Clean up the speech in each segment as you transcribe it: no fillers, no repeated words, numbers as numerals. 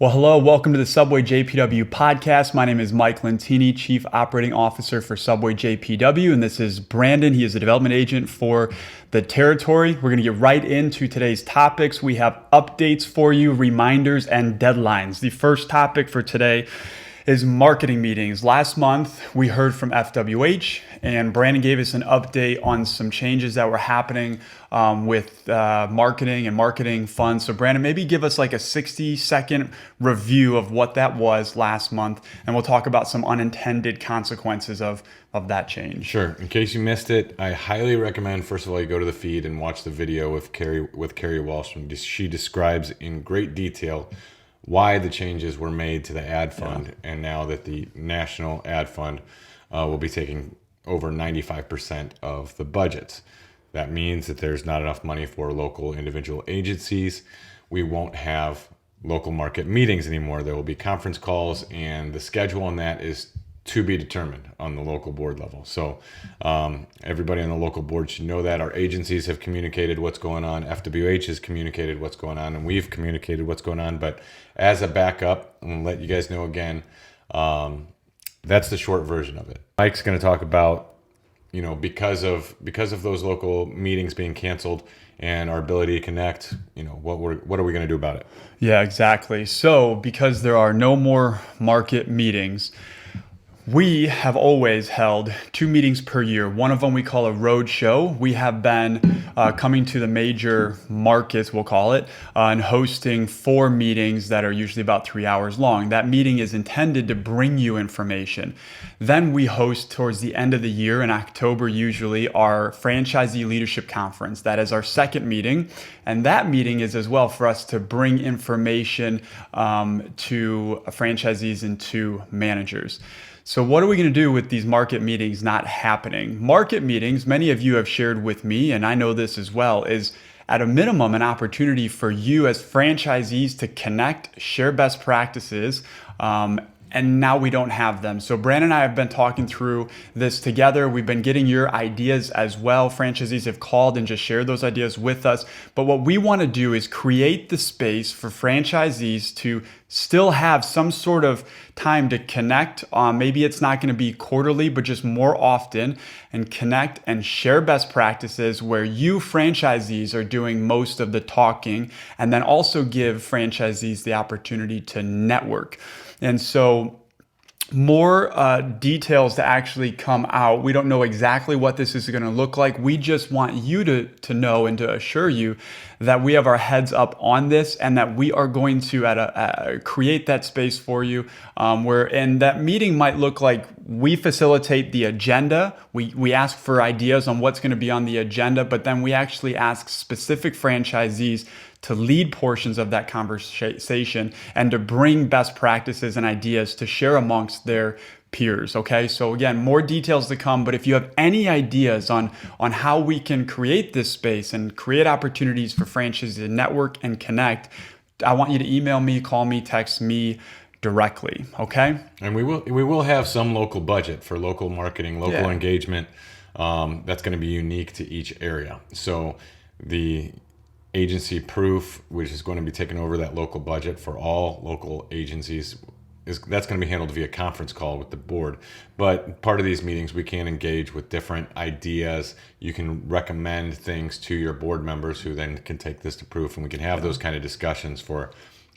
Well, hello, welcome to the Subway JPW podcast. My name is Mike Lentini, Chief Operating Officer for Subway JPW, and this is Brandon. He is the development agent for the territory. We're going to get right into today's topics. We have updates for you, reminders, and deadlines. The first topic for today is marketing meetings. Last month, we heard from FWH, and Brandon gave us an update on some changes that were happening with marketing and marketing funds. So Brandon, maybe give us like a 60-second review of what that was last month, and we'll talk about some unintended consequences of that change. Sure. In case you missed it, I highly recommend, first of all, you go to the feed and watch the video with Carrie Walsh. She describes in great detail why the changes were made to the ad fund, and now that the national ad fund will be taking over 95% of the budgets. That means that there's not enough money for local individual agencies. We won't have local market meetings anymore. There will be conference calls, and the schedule on that is to be determined on the local board level. So everybody on the local board should know that. Our agencies have communicated what's going on. FWH has communicated what's going on, and we've communicated what's going on. But as a backup, I'm gonna let you guys know again, that's the short version of it. Mike's gonna talk about, because of those local meetings being canceled and our ability to connect, what are we gonna do about it? Yeah, exactly. So because there are no more market meetings, we have always held 2 meetings per year. One of them we call a road show. We have been coming to the major markets, we'll call it, and hosting 4 meetings that are usually about 3 hours long. That meeting is intended to bring you information. Then we host towards the end of the year, in October usually, our franchisee leadership conference. That is our second meeting. And that meeting is as well for us to bring information to franchisees and to managers. So what are we going to do with these market meetings not happening? Market meetings, many of you have shared with me, and I know this as well, is at a minimum an opportunity for you as franchisees to connect, share best practices, and now we don't have them. So Brandon and I have been talking through this together. We've been getting your ideas as well. Franchisees have called and just shared those ideas with us. But what we want to do is create the space for franchisees to still have some sort of time to connect. Maybe it's not going to be quarterly, but just more often, and connect and share best practices where you franchisees are doing most of the talking, and then also give franchisees the opportunity to network. And so more details to actually come out. We don't know exactly what this is going to look like. We just want you to know and to assure you that we have our heads up on this, and that we are going to create that space for you. And that meeting might look like we facilitate the agenda. We ask for ideas on what's going to be on the agenda, but then we actually ask specific franchisees to lead portions of that conversation and to bring best practices and ideas to share amongst their peers. Okay, so again, more details to come, but if you have any ideas on how we can create this space and create opportunities for franchisees to network and connect, I want you to email me, call me, text me directly. Okay, and we will have some local budget for local marketing, local engagement. That's going to be unique to each area. So the agency proof, which is going to be taking over that local budget for all local agencies, that's going to be handled via conference call with the board. But part of these meetings, we can engage with different ideas. You can recommend things to your board members, who then can take this to proof, and we can have those kind of discussions for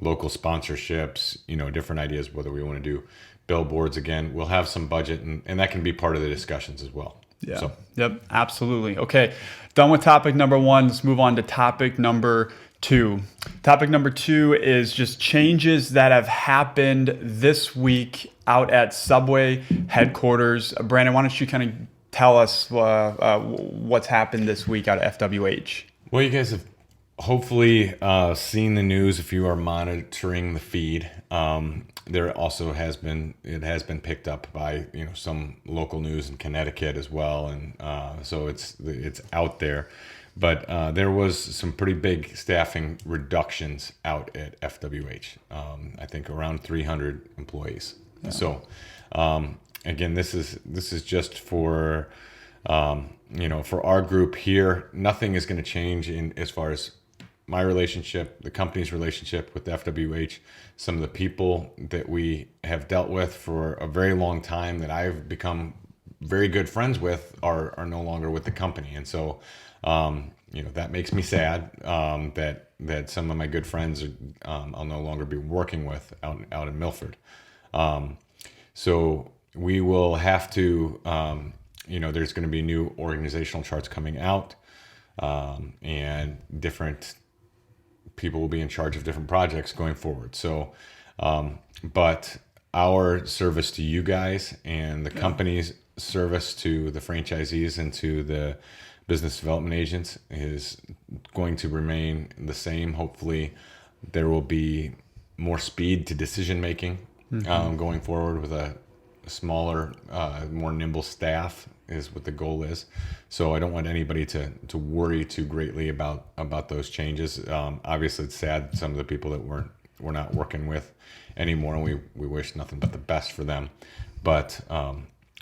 local sponsorships, different ideas, whether we want to do billboards. Again, we'll have some budget, and that can be part of the discussions as well. Yeah. So. Yep. Absolutely. Okay. Done with topic number 1. Let's move on to topic number 2. Topic number 2 is just changes that have happened this week out at Subway headquarters. Brandon, why don't you kind of tell us what's happened this week out at FWH? Well, you guys have hopefully seen the news if you are monitoring the feed. There also has been picked up by some local news in Connecticut as well, and so it's out there. But there was some pretty big staffing reductions out at FWH. I think around 300 employees. Yeah. So again, this is just for for our group here. Nothing is going to change in as far as my relationship, the company's relationship with FWH, some of the people that we have dealt with for a very long time that I've become very good friends with are no longer with the company. And so, that makes me sad, that some of my good friends I'll no longer be working with out in Milford. So we will have to, there's going to be new organizational charts coming out, and different people will be in charge of different projects going forward. So, but our service to you guys and the company's service to the franchisees and to the business development agents is going to remain the same. Hopefully there will be more speed to decision making, going forward with a smaller, more nimble staff is what the goal is. So I don't want anybody to worry too greatly about those changes. Obviously it's sad some of the people that we're not working with anymore, and we wish nothing but the best for them. But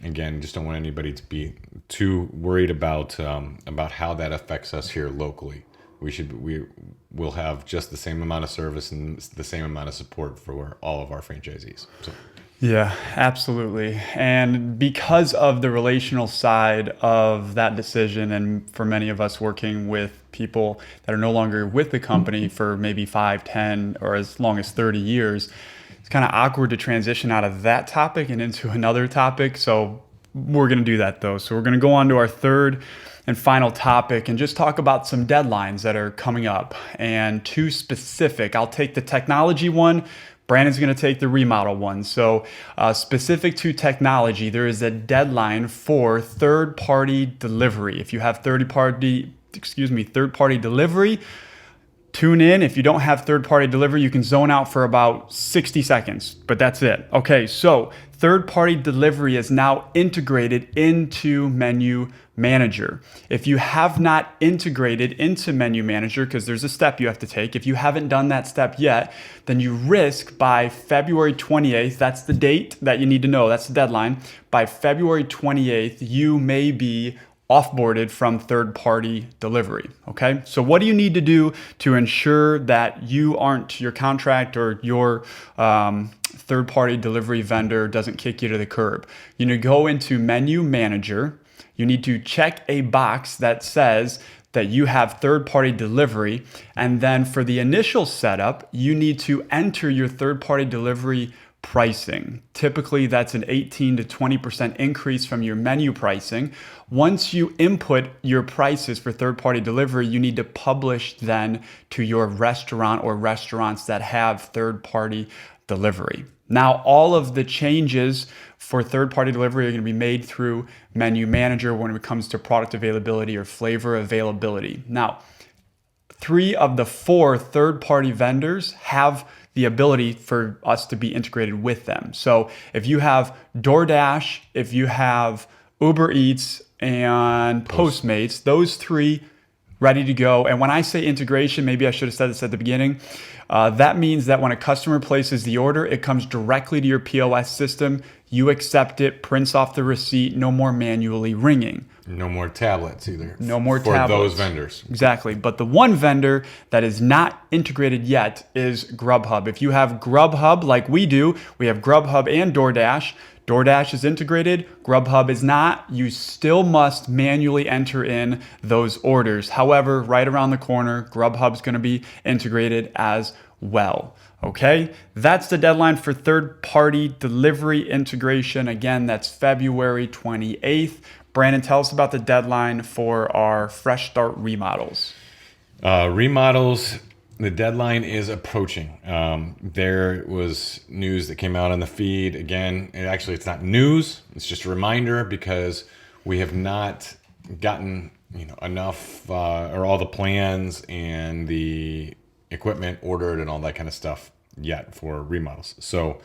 again, just don't want anybody to be too worried about how that affects us here locally. We will have just the same amount of service and the same amount of support for all of our franchisees. So. Yeah, absolutely. And because of the relational side of that decision, and for many of us working with people that are no longer with the company for maybe 5, 10, or as long as 30 years, it's kind of awkward to transition out of that topic and into another topic. So we're going to do that though. So we're going to go on to our third and final topic and just talk about some deadlines that are coming up, and two specific. I'll take the technology one. Brandon's going to take the remodel one. So specific to technology, there is a deadline for third-party delivery. If you have third-party delivery, tune in. If you don't have third-party delivery, you can zone out for about 60 seconds, but that's it. Okay, so third-party delivery is now integrated into Menu Manager. If you have not integrated into Menu Manager, because there's a step you have to take, if you haven't done that step yet, then you risk by February 28th, that's the date that you need to know, that's the deadline. By February 28th, you may be offboarded from third-party delivery, okay? So what do you need to do to ensure that your contract or your third-party delivery vendor doesn't kick you to the curb? You need to go into Menu Manager. You need to check a box that says that you have third-party delivery. And then for the initial setup, you need to enter your third-party delivery pricing. Typically, that's an 18 to 20% increase from your menu pricing. Once you input your prices for third-party delivery, you need to publish then to your restaurant or restaurants that have third-party delivery. Now, all of the changes for third-party delivery are going to be made through Menu Manager when it comes to product availability or flavor availability. Now, 3 of the 4 third-party vendors have the ability for us to be integrated with them. So if you have DoorDash, if you have Uber Eats and Postmates, those 3 ready to go. And when I say integration, maybe I should have said this at the beginning. That means that when a customer places the order, it comes directly to your POS system. You accept it, prints off the receipt, no more manually ringing. No more tablets either. No more for tablets. those vendors. Exactly. But the one vendor that is not integrated yet is Grubhub. If you have Grubhub like we do, we have Grubhub and DoorDash. DoorDash is integrated, Grubhub is not. You still must manually enter in those orders. However, right around the corner, Grubhub's going to be integrated as well. Okay, that's the deadline for third-party delivery integration. Again, that's February 28th. Brandon, tell us about the deadline for our Fresh Start remodels. Remodels, the deadline is approaching. There was news that came out on the feed. Again, it's not news. It's just a reminder because we have not gotten enough or all the plans and the equipment ordered and all that kind of stuff yet for remodels. So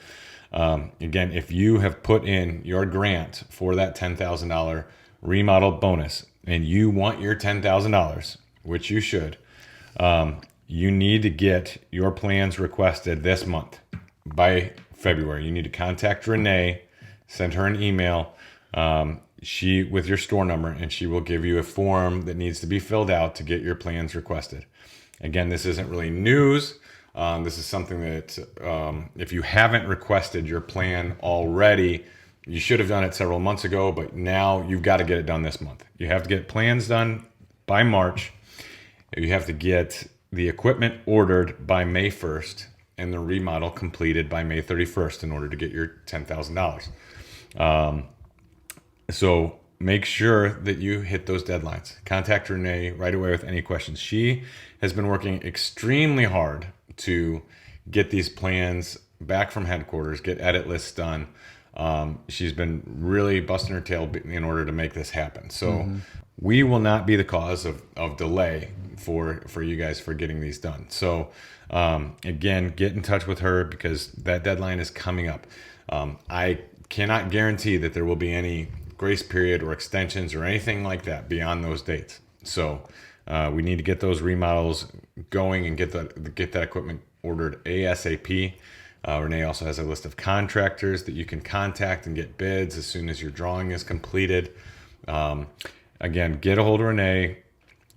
again, if you have put in your grant for that $10,000 remodel bonus and you want your $10,000, which you should, you need to get your plans requested this month by February. You need to contact Renee, send her an email, with your store number, and she will give you a form that needs to be filled out to get your plans requested. Again, this isn't really news. This is something that if you haven't requested your plan already, you should have done it several months ago, but now you've got to get it done this month. You have to get plans done by March. You have to get the equipment ordered by May 1st and the remodel completed by May 31st in order to get your $10,000. So make sure that you hit those deadlines. Contact Renee right away with any questions. She has been working extremely hard to get these plans back from headquarters, get edit lists done. She's been really busting her tail in order to make this happen. So we will not be the cause of delay for you guys for getting these done. So again, get in touch with her because that deadline is coming up. I cannot guarantee that there will be any grace period or extensions or anything like that beyond those dates. So we need to get those remodels going and get that equipment ordered ASAP. Renee also has a list of contractors that you can contact and get bids as soon as your drawing is completed. Again, get a hold of Renee,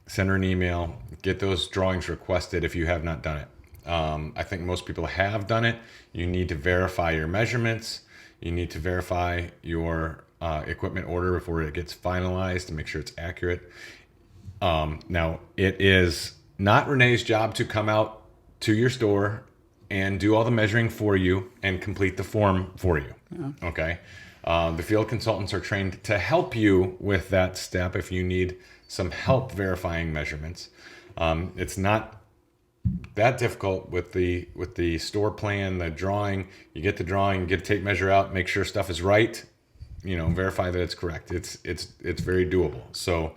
send her an email, get those drawings requested if you have not done it. I think most people have done it. You need to verify your measurements. You need to verify your equipment order before it gets finalized to make sure it's accurate. Now, it is not Renee's job to come out to your store and do all the measuring for you and complete the form for you. Yeah. Okay. The field consultants are trained to help you with that step if you need some help verifying measurements. It's not that difficult with the store plan, the drawing. You get the drawing, you get a tape measure out, make sure stuff is right, verify that it's correct. It's very doable. So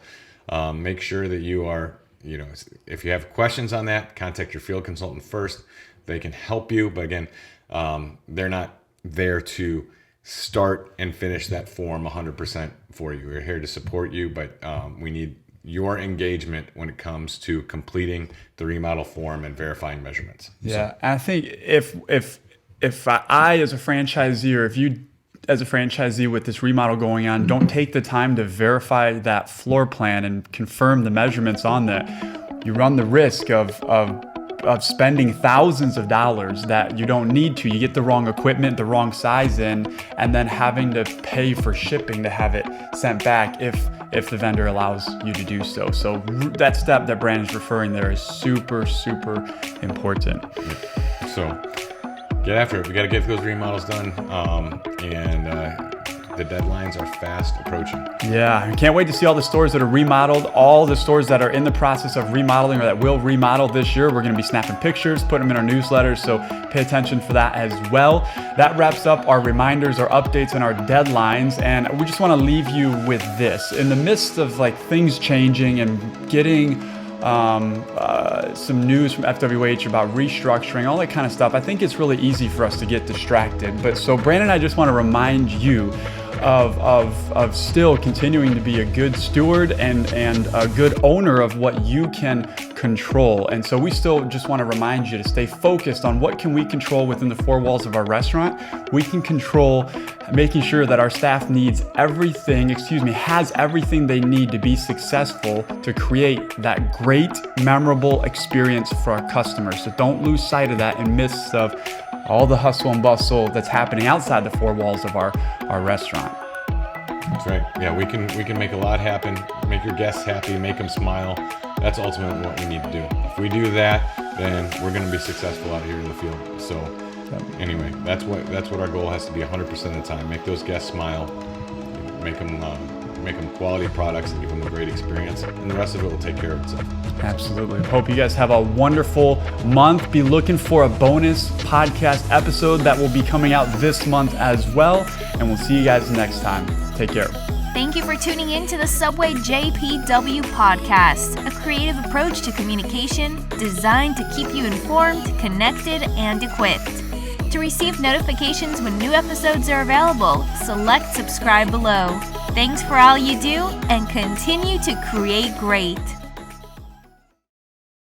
make sure that you are, if you have questions on that, contact your field consultant first. They can help you, but again, they're not there to start and finish that form 100% for you. We're here to support you, but we need your engagement when it comes to completing the remodel form and verifying measurements. Yeah, so. And I think if I as a franchisee, or if you as a franchisee with this remodel going on, don't take the time to verify that floor plan and confirm the measurements on that, you run the risk of spending thousands of dollars that you don't need to. You get the wrong equipment, the wrong size in, and then having to pay for shipping to have it sent back if the vendor allows you to do so. So that step that Brandon's referring there is super, super important. So get after it. We got to get those remodels done, and the deadlines are fast approaching. Yeah, I can't wait to see all the stores that are remodeled, all the stores that are in the process of remodeling or that will remodel this year. We're going to be snapping pictures, putting them in our newsletters, so pay attention for that as well. That wraps up our reminders, our updates, and our deadlines, and we just want to leave you with this. In the midst of things changing and getting some news from FWH about restructuring, all that kind of stuff, I think it's really easy for us to get distracted. But so Brandon and I just want to remind you of still continuing to be a good steward and a good owner of what you can control. And so we still just want to remind you to stay focused on what can we control within the four walls of our restaurant. We can control making sure that our staff has everything they need to be successful to create that great, memorable experience for our customers. So don't lose sight of that in midst of all the hustle and bustle that's happening outside the four walls of our restaurant. That's right. Yeah, we can make a lot happen, make your guests happy, make them smile. That's ultimately what we need to do. If we do that, then we're going to be successful out here in the field. So anyway, that's what our goal has to be 100% of the time. Make those guests smile, make them quality products and give them a great experience, and the rest of it will take care of itself. Absolutely. Hope you guys have a wonderful month. Be looking for a bonus podcast episode that will be coming out this month as well, and we'll see you guys next time. Take care. Thank you for tuning in to the Subway JPW podcast, a creative approach to communication designed to keep you informed, connected, and equipped. To receive notifications when new episodes are available, select subscribe below. Thanks for all you do, and continue to create great.